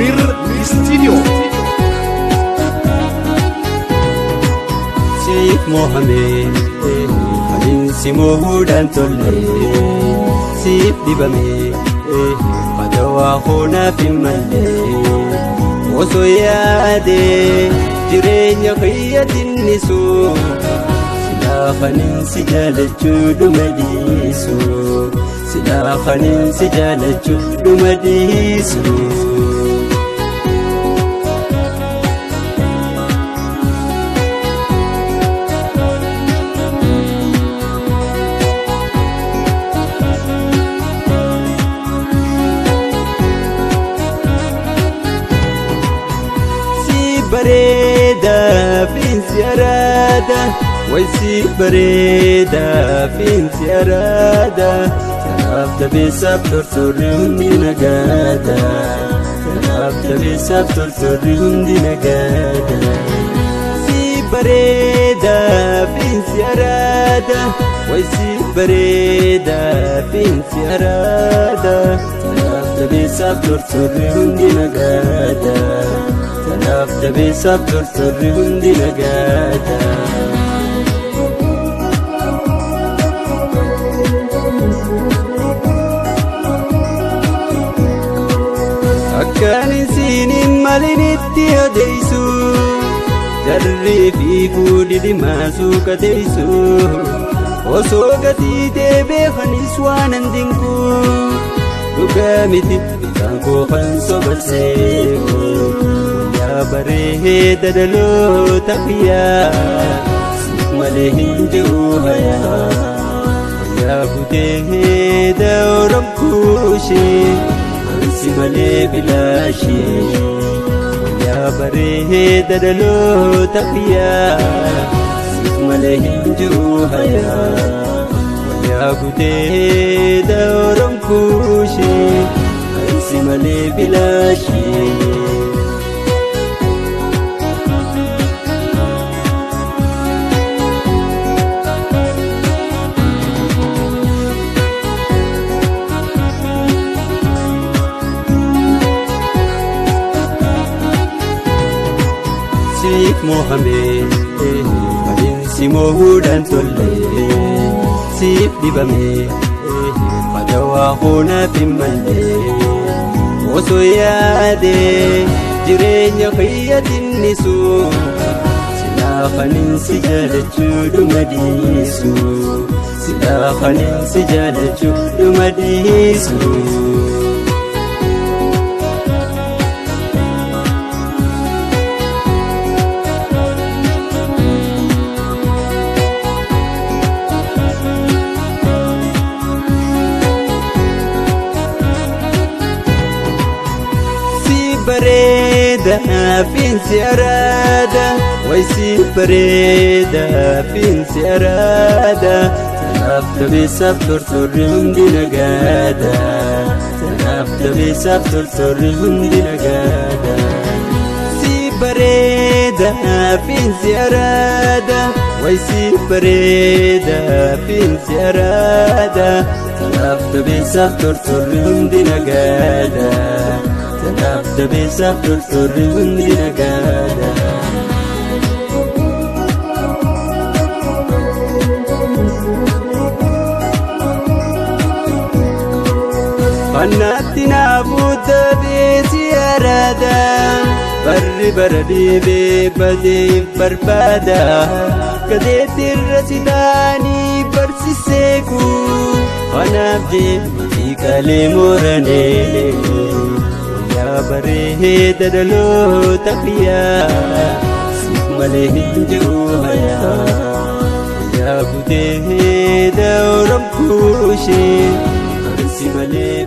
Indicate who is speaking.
Speaker 1: Mir Studio.
Speaker 2: Siif mohamee aninsi mohuudhaan tolle siif dibamee madawaa hoonaaf hin malle osoo yaadee jireenya kiyyatinnisu silaafaninsi jaalachuu dhuma dhiisu silaafaninsi jaalachuu dhuma dhiisu. Bareda finsi arada, waisi bareda finsi arada. Tanaf tabisab tortori hundi nagada, tanaf tabisab tortori hundi nagada. Si bareda finsi arada, waisi bareda finsi arada. Tanaf tabisab tortori hundi nagada. Tanaf tabisab tortori hundi nagada. Akkanin sinin malinitti odeysu jarri fi fuudhi dhimaasuu qateeysu osoo gatiitee beekanis waan handinku dhugaa miti isaan koofan sobaseeku. Bareeda dhaloota biyyaa siif malee hin jiru hayaa yaa buteeda oromkuushee ansi malee bilaashee yaa bareeda dhaloota biyyaa siif malee hin jiru hayaa yaa buteeda oromkuushee ansi malee bilaashee. Siif mohamee aninsi mohuudhaan tolle siif dibamee madawaa hoonaaf hin malle osoo yaadee jireenya kiyyatinnisu silaafaninsi jaalachuu dhuma dhiisu silaafaninsi jaalachuu dhuma dhiisu. Bareda finsi arada, waisi bareda finsi arada. Tanaf tabisab tortori hundi nagada, tanaf tabisab tortori hundi nagada. Si bareda finsi arada, waisi bareda finsi arada. Tanaf tabisab tortori hundi nagada. Tanaf tabisab tortori hundi nagada. Annatti naafuuta beesi arada barri bara deebee badeef barbaada gadeetti irra sitaanii barsiseeku anaaf jeetii qalee mooranee yaa bareeda dhaloota biyyaa siif malee hin jiru hayaa yaa buteeda oromkuushee ansi malee.